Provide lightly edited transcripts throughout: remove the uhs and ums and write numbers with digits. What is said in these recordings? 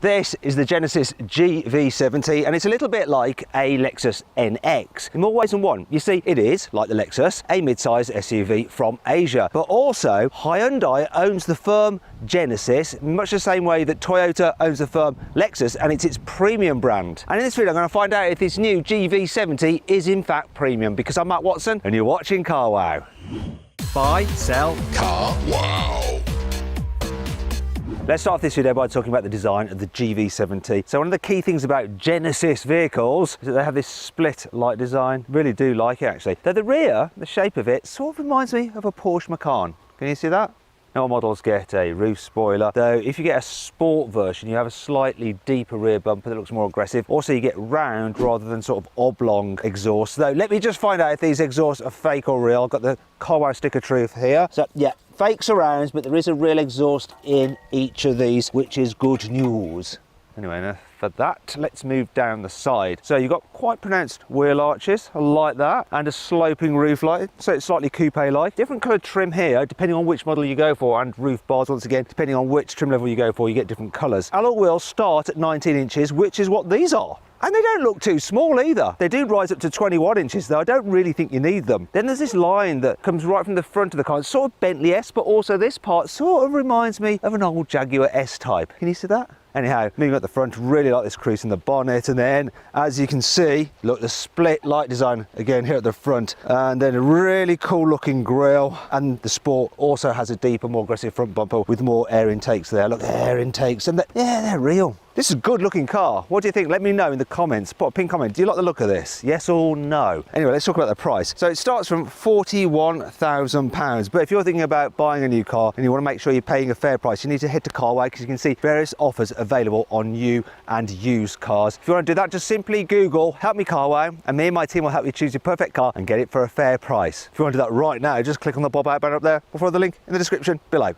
This is the Genesis GV70 and it's a little bit like a Lexus NX in more ways than one. You see, it is, like the Lexus, a mid-size SUV from Asia, but also Hyundai owns the firm Genesis, much the same way that Toyota owns the firm Lexus, and it's its premium brand. And in this video I'm going to find out if this new GV70 is in fact premium, because I'm Matt Watson and you're watching CarWow. Buy, sell, CarWow. Let's start off this video by talking about the design of the GV70. So one of the key things about Genesis vehicles is that they have this split light design. Really do like it actually. Though the rear, the shape of it, sort of reminds me of a Porsche Macan. Can you see that? All models get a roof spoiler, though if you get a sport version you have a slightly deeper rear bumper that looks more aggressive. Also you get round rather than sort of oblong exhaust. Though let me just find out if these exhausts are fake or real. I've got the CarWow sticker truth here. So yeah, fake surrounds, but there is a real exhaust in each of these, which is good news. Anyway, enough for that. Let's move down the side. So you've got quite pronounced wheel arches, I like that, and a sloping roof light, so it's slightly coupe-like. Different coloured trim here, depending on which model you go for, and roof bars, once again, depending on which trim level you go for, you get different colours. Alloy wheels start at 19 inches, which is what these are. And they don't look too small either. They do rise up to 21 inches, though I don't really think you need them. Then there's this line that comes right from the front of the car. It's sort of Bentley-esque, but also this part sort of reminds me of an old Jaguar S-Type. Can you see that? Anyhow, moving at the front, really like this crease in the bonnet, and then, as you can see, look, the split light design again here at the front, and then a really cool looking grille, and the Sport also has a deeper, more aggressive front bumper with more air intakes there. Look, air intakes, and yeah, they're real. This is a good looking car. What do you think? Let me know in the comments. Put a pin comment. Do you like the look of this? Yes or no? Anyway, let's talk about the price. So it starts from £41,000. But if you're thinking about buying a new car and you want to make sure you're paying a fair price, you need to head to CarWow, because you can see various offers available on new and used cars. If you want to do that, just simply Google "Help me CarWow" and me and my team will help you choose your perfect car and get it for a fair price. If you want to do that right now, just click on the bob out banner up there or follow the link in the description below.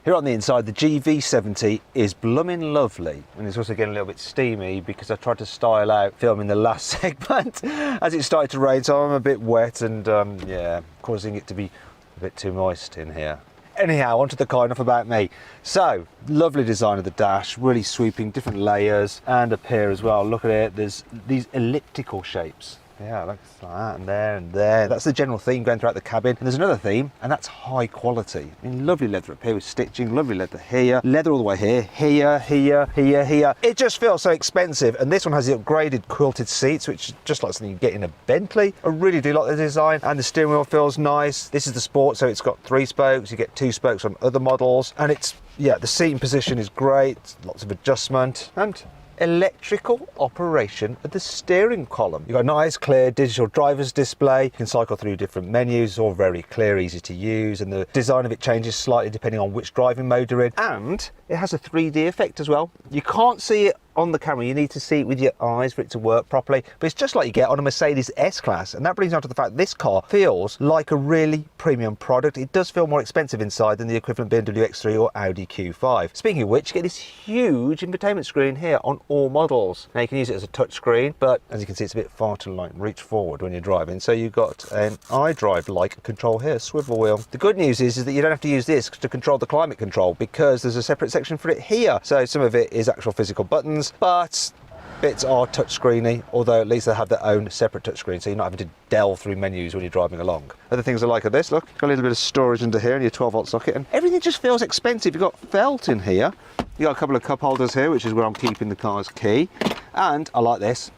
Here on the inside, the GV70 is blooming lovely, and it's also getting a little bit steamy because I tried to style out filming the last segment as it started to rain, so I'm a bit wet and yeah, causing it to be a bit too moist in here. Anyhow, onto the car, enough about me. So, lovely design of the dash, really sweeping, different layers, and up here as well, look at it, there's these elliptical shapes. Yeah, like that, and there and there. That's the general theme going throughout the cabin. And there's another theme, and that's high quality. I mean, lovely leather up here with stitching, lovely leather here, leather all the way here, here, here, here, here. It just feels so expensive. And this one has the upgraded quilted seats, which is just like something you get in a Bentley. I really do like the design, and the steering wheel feels nice. This is the Sport, so it's got 3 spokes. You get 2 spokes on other models, and it's, yeah, the seating position is great. Lots of adjustment, and electrical operation of the steering column. You've got a nice clear digital driver's display. You can cycle through different menus, it's all very clear, easy to use, and the design of it changes slightly depending on which driving mode you're in. And it has a 3D effect as well. You can't see it on the camera, you need to see it with your eyes for it to work properly, but it's just like you get on a Mercedes S-Class, and that brings on to the fact this car feels like a really premium product. It does feel more expensive inside than the equivalent BMW X3 or Audi Q5. Speaking of which, you get this huge infotainment screen here on all models. Now you can use it as a touch screen, but as you can see it's a bit far to like reach forward when you're driving, so you've got an iDrive-like control here, swivel wheel. The good news is that you don't have to use this to control the climate control, because there's a separate section for it here. So some of it is actual physical buttons, but bits are touchscreeny, although at least they have their own separate touchscreen, so you're not having to delve through menus when you're driving along. Other things I like of this, look, got a little bit of storage under here and your 12-volt socket, and everything just feels expensive. You've got felt in here, you've got a couple of cup holders here, which is where I'm keeping the car's key, and I like this,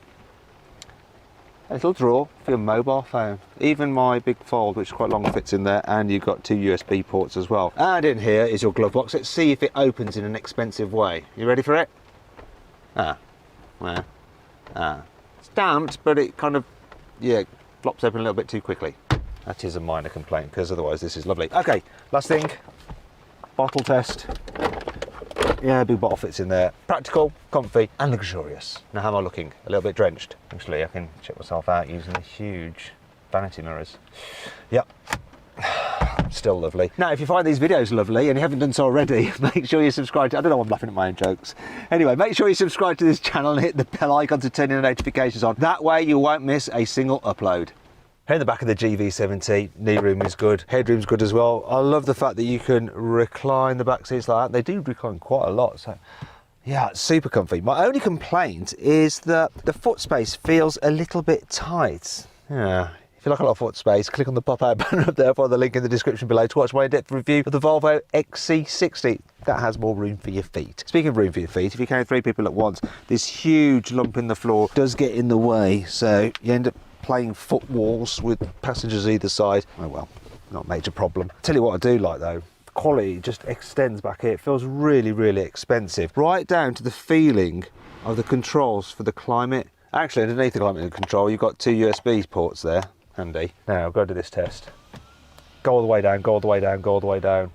a little drawer for your mobile phone. Even my big Fold, which is quite long, fits in there, and you've got 2 USB ports as well. And in here is your glove box. Let's see if it opens in an expensive way. You ready for it? It's damped, but it kind of, yeah, flops open a little bit too quickly. That is a minor complaint, because otherwise this is lovely. Okay, last thing, bottle test. Yeah, big bottle fits in there. Practical, comfy, and luxurious. Now, how am I looking? A little bit drenched. Actually, I can check myself out using the huge vanity mirrors. Yep. Still lovely. Now, if you find these videos lovely and you haven't done so already, make sure you subscribe to, I don't know, I'm laughing at my own jokes. Anyway, make sure you subscribe to this channel and hit the bell icon to turn your notifications on. That way you won't miss a single upload. Here in the back of the GV70, knee room is good, headroom's good as well. I love the fact that you can recline the back seats like that. They do recline quite a lot, so Yeah, it's super comfy. My only complaint is that the foot space feels a little bit tight. Yeah. If you like a lot of foot space, click on the pop-out banner up there, follow the link in the description below to watch my in-depth review of the Volvo XC60. That has more room for your feet. Speaking of room for your feet, if you carry 3 people at once, this huge lump in the floor does get in the way, so you end up playing foot walls with passengers either side. Oh well, not a major problem. Tell you what I do like though, the quality just extends back here. It feels really, really expensive. Right down to the feeling of the controls for the climate. Actually, underneath the climate control, you've got 2 USB ports there. Handy. Now, I'll go do this test. Go all the way down, go all the way down, go all the way down.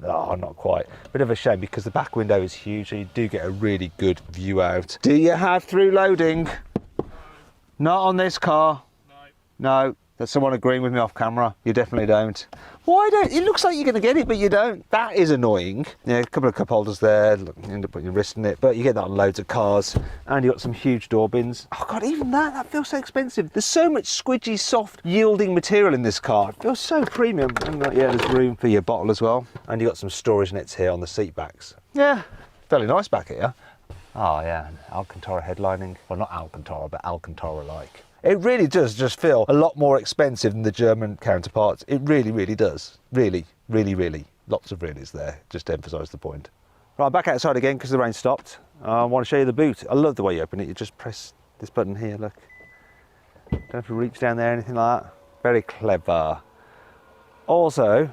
Oh, not quite. Bit of a shame because the back window is huge, so you do get a really good view out. Do you have through loading? Not on this car. No. There's someone agreeing with me off camera. You definitely don't. Why don't? It looks like you're going to get it, but you don't. That is annoying. Yeah, a couple of cup holders there. Look, you end up putting your wrist in it, but you get that on loads of cars. And you got some huge door bins. Oh God, even that feels so expensive. There's so much squidgy, soft, yielding material in this car. It feels so premium. And yeah, there's room for your bottle as well. And you got some storage nets here on the seat backs. Yeah, fairly nice back here. Oh yeah, Alcantara headlining. Well, not Alcantara, but Alcantara-like. It really does just feel a lot more expensive than the German counterparts. It really, really does. Really, really, really. Lots of reallys there, just to emphasise the point. Right, back outside again because the rain stopped. I want to show you the boot. I love the way you open it. You just press this button here, look. Don't have to reach down there, anything like that. Very clever. Also,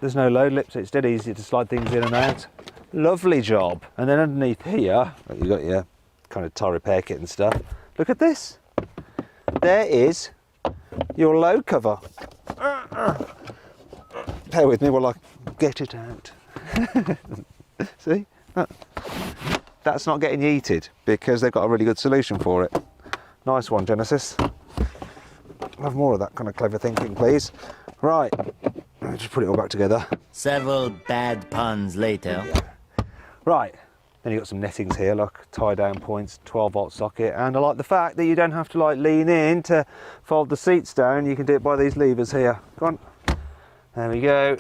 there's no load lip, so it's dead easy to slide things in and out. Lovely job. And then underneath here, you've got your kind of tyre repair kit and stuff. Look at this. There is your load cover. Bear with me while I get it out. See? That's not getting yeeted because they've got a really good solution for it. Nice one, Genesis. Have more of that kind of clever thinking, please. Right, I'll just put it all back together. Several bad puns later. Right. Then you've got some nettings here, look, tie down points, 12-volt socket, and I like the fact that you don't have to like lean in to fold the seats down. You can do it by these levers here. Go on. There we go.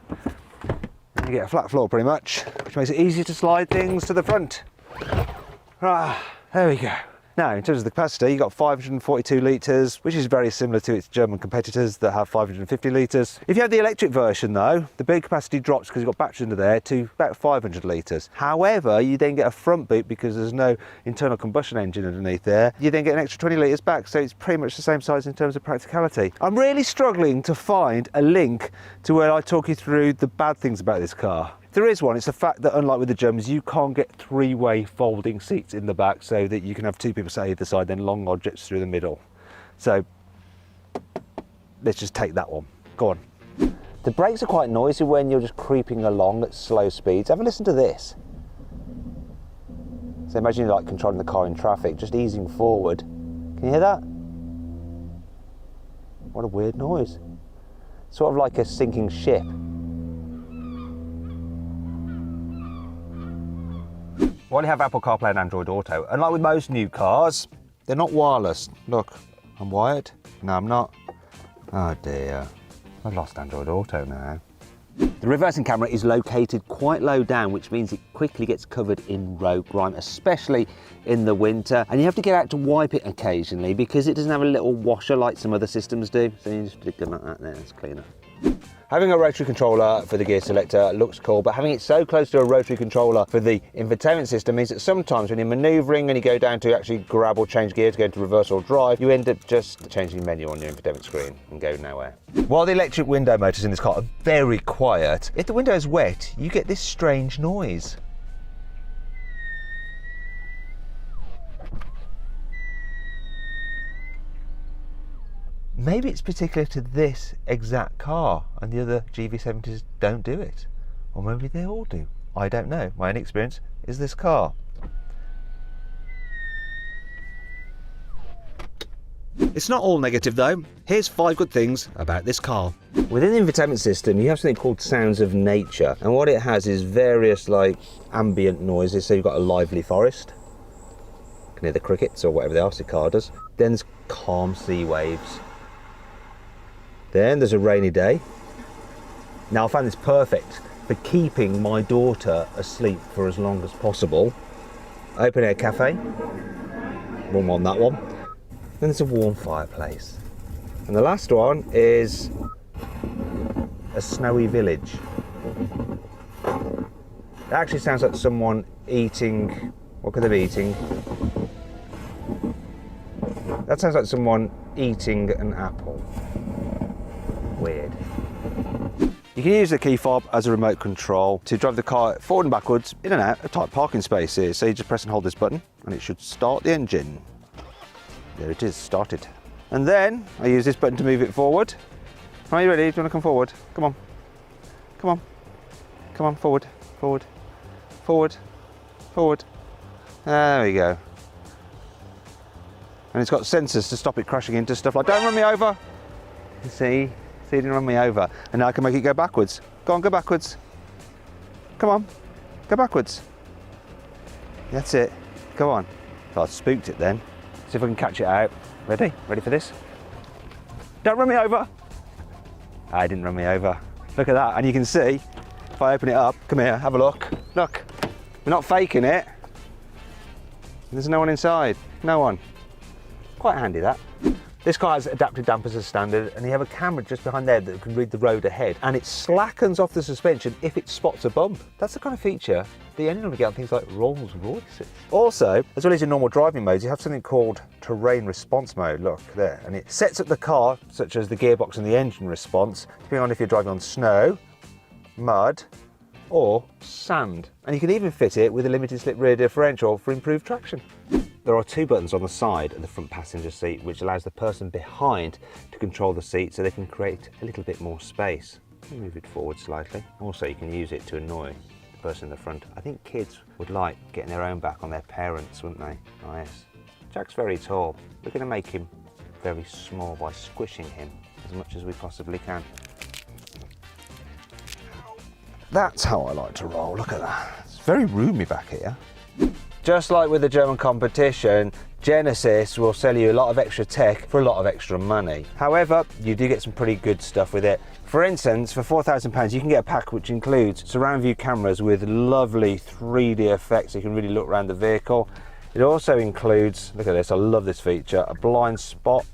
And you get a flat floor pretty much, which makes it easy to slide things to the front. Right, there we go. Now, in terms of the capacity, you've got 542 litres, which is very similar to its German competitors that have 550 litres. If you have the electric version though, the big capacity drops because you've got batteries under there to about 500 litres. However, you then get a front boot because there's no internal combustion engine underneath there. You then get an extra 20 litres back, so it's pretty much the same size in terms of practicality. I'm really struggling to find a link to where I talk you through the bad things about this car. If there is one, it's the fact that unlike with the Germans, you can't get 3-way folding seats in the back so that you can have 2 people sat either side, then long objects through the middle. So let's just take that one. Go on. The brakes are quite noisy when you're just creeping along at slow speeds. Have a listen to this. So imagine you're like controlling the car in traffic, just easing forward. Can you hear that? What a weird noise. Sort of like a sinking ship. While you have Apple CarPlay and Android Auto, unlike with most new cars, they're not wireless. Look, I'm wired. No, I'm not. Oh dear, I've lost Android Auto now. The reversing camera is located quite low down, which means it quickly gets covered in road grime, especially in the winter. And you have to get out to wipe it occasionally because it doesn't have a little washer like some other systems do. So you just stick them like that there, it's cleaner. Having a rotary controller for the gear selector looks cool, but having it so close to a rotary controller for the infotainment system means that sometimes when you're manoeuvring and you go down to actually grab or change gear to go into reverse or drive, you end up just changing the menu on your infotainment screen and go nowhere. While the electric window motors in this car are very quiet, if the window is wet, you get this strange noise. Maybe it's particular to this exact car and the other GV70s don't do it. Or maybe they all do. I don't know. My only experience is this car. It's not all negative though. Here's 5 good things about this car. Within the infotainment system, you have something called sounds of nature. And what it has is various like ambient noises. So you've got a lively forest. You can hear the crickets or whatever the cicadas. Then there's calm sea waves. Then there's a rainy day. Now I found this perfect for keeping my daughter asleep for as long as possible. open air cafe. Wrong one, that one. Then there's a warm fireplace. And the last one is a snowy village. It actually sounds like someone eating, what could they be eating? That sounds like someone eating an apple. Weird. You can use the key fob as a remote control to drive the car forward and backwards, in and out of tight parking spaces. So you just press and hold this button and it should start the engine. There it is, started. And then I use this button to move it forward. Are you ready? Do you want to come forward? Come on. Come on. Come on, forward, forward, forward, forward. There we go. And it's got sensors to stop it crashing into stuff like, don't run me over. See, it didn't run me over. And now I can make it go backwards. Go on, go backwards. Come on, go backwards. That's it, go on. So I spooked it then. See if I can catch it out. Ready? Ready for this? Don't run me over. I didn't run me over. Look at that, and you can see, if I open it up, come here, have a look. Look, we're not faking it. There's no one inside, no one. Quite handy that. This car has adaptive dampers as standard, and you have a camera just behind there that can read the road ahead, and it slackens off the suspension if it spots a bump. That's the kind of feature that you only normally get on things like Rolls Royces. Also, as well as your normal driving modes, you have something called terrain response mode. Look there, and it sets up the car, such as the gearbox and the engine response, depending on if you're driving on snow, mud, or sand. And you can even fit it with a limited slip rear differential for improved traction. There are two buttons on the side of the front passenger seat which allows the person behind to control the seat so they can create a little bit more space. Move it forward slightly. Also, you can use it to annoy the person in the front. I think kids would like getting their own back on their parents, wouldn't they? Oh yes. Jack's very tall. We're going to make him very small by squishing him as much as we possibly can. That's how I like to roll. Look at that. It's very roomy back here. Just like with the German competition, Genesis will sell you a lot of extra tech for a lot of extra money. However, you do get some pretty good stuff with it. For instance, for £4,000 you can get a pack which includes surround view cameras with lovely 3D effects so you can really look around the vehicle. It also includes, look at this, I love this feature, a blind spot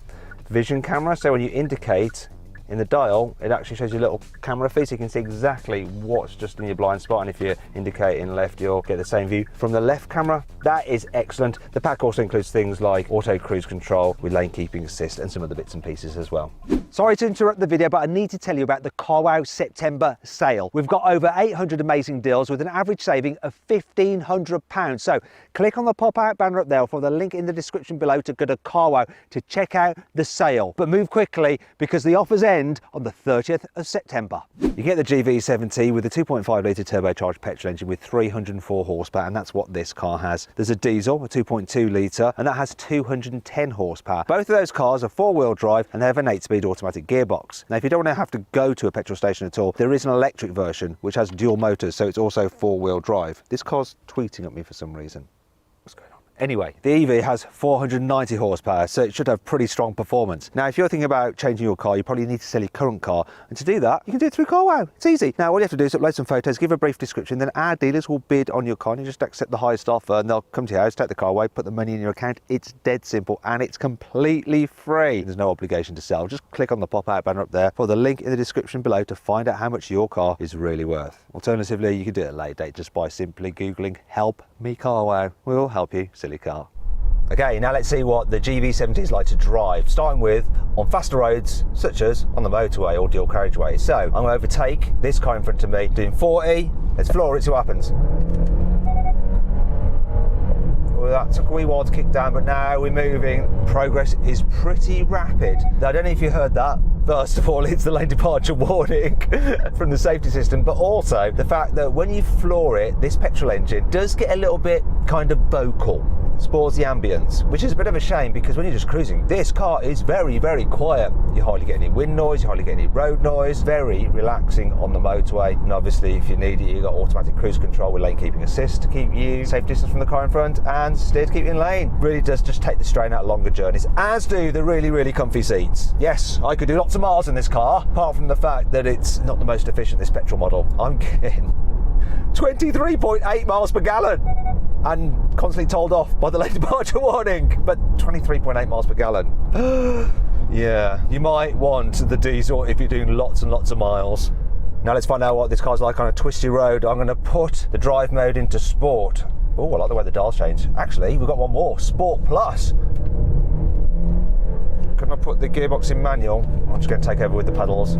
vision camera, so when you indicate in the dial, it actually shows you a little camera feed so you can see exactly what's just in your blind spot, and if you're indicating left, you'll get the same view from the left camera. That is excellent. The pack also includes things like auto cruise control with lane keeping assist and some other bits and pieces as well. Sorry to interrupt the video, but I need to tell you about the CarWow September sale. We've got over 800 amazing deals with an average saving of £1,500. So click on the pop-out banner up there or the link in the description below to go to CarWow to check out the sale. But move quickly because the offers end on the 30th of September. You get the GV70 with a 2.5 litre turbocharged petrol engine with 304 horsepower, and that's what this car has. There's a diesel, a 2.2 litre, and that has 210 horsepower. Both of those cars are four-wheel drive and they have an 8-speed automatic gearbox. Now, if you don't want to have to go to a petrol station at all, there is an electric version which has dual motors, so it's also four-wheel drive. This car's tweeting at me for some reason. What's going on? Anyway, the EV has 490 horsepower, so it should have pretty strong performance. Now, if you're thinking about changing your car, you probably need to sell your current car. And to do that, you can do it through CarWow. It's easy. Now, all you have to do is upload some photos, give a brief description, then our dealers will bid on your car, and you just accept the highest offer, and they'll come to your house, take the car away, put the money in your account. It's dead simple, and it's completely free. There's no obligation to sell. Just click on the pop-out banner up there for the link in the description below to find out how much your car is really worth. Alternatively, you can do it at a later date just by simply Googling "Help Me CarWow." We'll help you, silly car. Okay, now let's see what the GV70 is like to drive, starting with on faster roads, such as on the motorway or dual carriageway. So I'm going to overtake this car in front of me, doing 40. Let's floor it, see what happens. Well, that took a wee while to kick down, but now we're moving. Progress is pretty rapid. Now, I don't know if you heard that. First of all, it's the lane departure warning from the safety system, but also the fact that when you floor it, this petrol engine does get a little bit kind of vocal. Spoils the ambience, which is a bit of a shame because when you're just cruising, this car is very, very quiet. You hardly get any wind noise, you hardly get any road noise. Very relaxing on the motorway. And obviously, if you need it, you've got automatic cruise control with lane keeping assist to keep you safe distance from the car in front, and steer to keep you in lane. Really does just take the strain out of longer journeys, as do the really, really comfy seats. Yes, I could do lots of miles in this car, apart from the fact that it's not the most efficient, this petrol model. I'm getting 23.8 miles per gallon. and constantly told off by the lane departure warning. But 23.8 miles per gallon. Yeah, you might want the diesel if you're doing lots and lots of miles. Now let's find out what this car's like on a twisty road. I'm going to put the drive mode into sport. Oh, I like the way the dials change. Actually, we've got one more, Sport Plus. Can I put the gearbox in manual? I'm just going to take over with the pedals.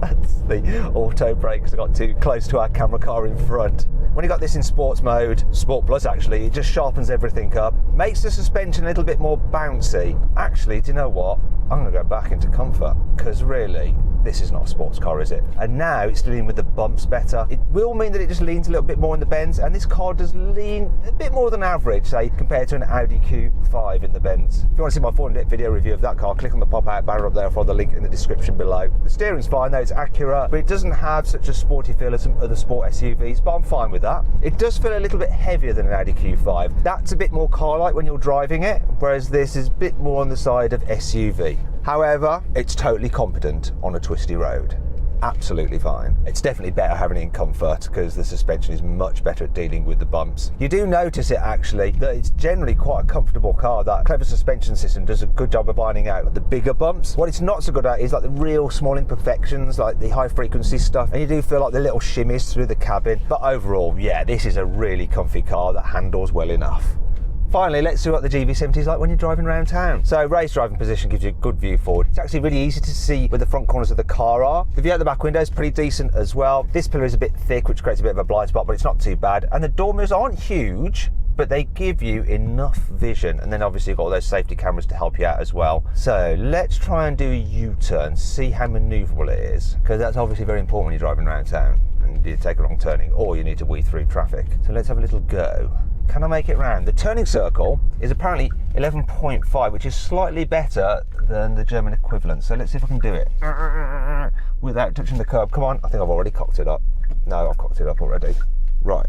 That's the auto brake because I got too close to our camera car in front. When you got this in sports mode, Sport Plus actually, it just sharpens everything up, makes the suspension a little bit more bouncy. Actually, do you know what? I'm going to go back into comfort because really, this is not a sports car, is it? And now it's dealing with the bumps better. It will mean that it just leans a little bit more in the bends, and this car does lean a bit more than average, say, compared to an Audi Q5 in the bends. If you want to see my 4-in-depth video review of that car, click on the pop-out banner up there for the link in the description below. The steering's fine though, it's accurate, but it doesn't have such a sporty feel as some other sport SUVs, but I'm fine with that. It does feel a little bit heavier than an Audi Q5. That's a bit more car-like when you're driving it, whereas this is a bit more on the side of SUV. However, it's totally competent on a twisty road. Absolutely fine. It's definitely better having it in comfort because the suspension is much better at dealing with the bumps. You do notice it actually, that it's generally quite a comfortable car. That clever suspension system does a good job of ironing out the bigger bumps. What it's not so good at is like the real small imperfections, like the high frequency stuff, and you do feel like the little shimmies through the cabin. But overall, yeah, this is a really comfy car that handles well enough. Finally, let's see what the GV70 is like when you're driving around town. So raised driving position gives you a good view forward. It's actually really easy to see where the front corners of the car are. The view out the back window is pretty decent as well. This pillar is a bit thick, which creates a bit of a blind spot, but it's not too bad. And the door mirrors aren't huge, but they give you enough vision. And then obviously you've got all those safety cameras to help you out as well. So let's try and do a U-turn, see how manoeuvrable it is, because that's obviously very important when you're driving around town and you take a wrong turning or you need to weave through traffic. So let's have a little go. Can I make it round? The turning circle is apparently 11.5, which is slightly better than the German equivalent. So let's see if I can do it without touching the curb. Come on, I think I've already cocked it up. No, I've cocked it up already. Right.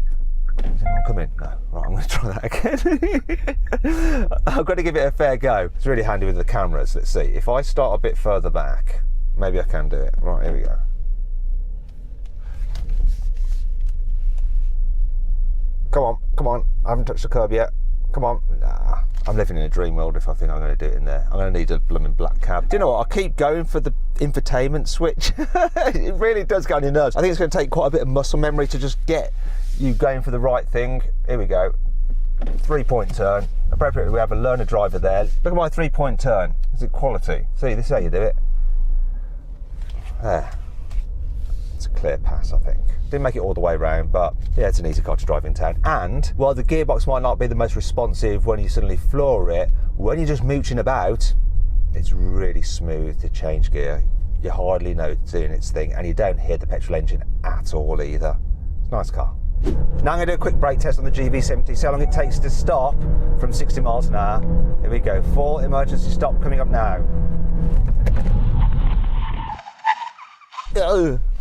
Is anyone come in? No. Right, I'm going to try that again. I've got to give it a fair go. It's really handy with the cameras. Let's see. If I start a bit further back, maybe I can do it. Right, here we go. Come on, come on. I haven't touched the curb yet. Come on. Nah, I'm living in a dream world if I think I'm going to do it in there. I'm going to need a blooming black cab. Do you know what? I'll keep going for the infotainment switch. It really does get on your nerves. I think it's going to take quite a bit of muscle memory to just get you going for the right thing. Here we go. 3-point turn. Appropriately, we have a learner driver there. Look at my 3-point turn. Is it quality? See, this is how you do it. There. It's a clear pass, I think. Didn't make it all the way around, but yeah, it's an easy car to drive in town. And while the gearbox might not be the most responsive when you suddenly floor it, when you're just mooching about, it's really smooth to change gear. You hardly know it's doing its thing, and you don't hear the petrol engine at all either. It's a nice car. Now I'm going to do a quick brake test on the GV70, see how long it takes to stop from 60 miles an hour. Here we go, full emergency stop coming up now.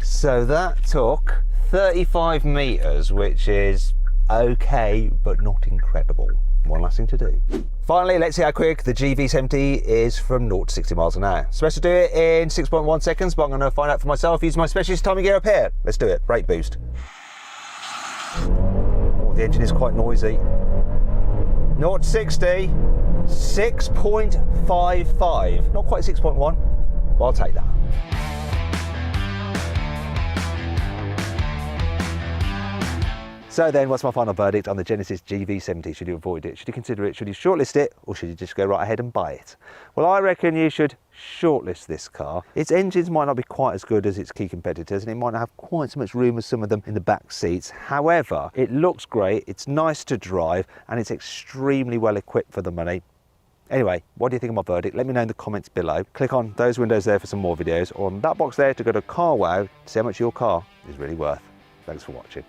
So that took 35 metres, which is okay, but not incredible. One last thing to do. Finally, let's see how quick the GV70 is from 0 to 60 miles an hour. Supposed to do it in 6.1 seconds, but I'm going to find out for myself using my specialist timing gear up here. Let's do it. Brake boost. Oh, the engine is quite noisy. 0 to 60, 6.55. Not quite 6.1, but I'll take that. So then, what's my final verdict on the Genesis GV70? Should you avoid it? Should you consider it? Should you shortlist it? Or should you just go right ahead and buy it? Well, I reckon you should shortlist this car. Its engines might not be quite as good as its key competitors, and it might not have quite so much room as some of them in the back seats. However, it looks great, it's nice to drive, and it's extremely well equipped for the money. Anyway, what do you think of my verdict? Let me know in the comments below. Click on those windows there for some more videos, or on that box there to go to CarWow to see how much your car is really worth. Thanks for watching.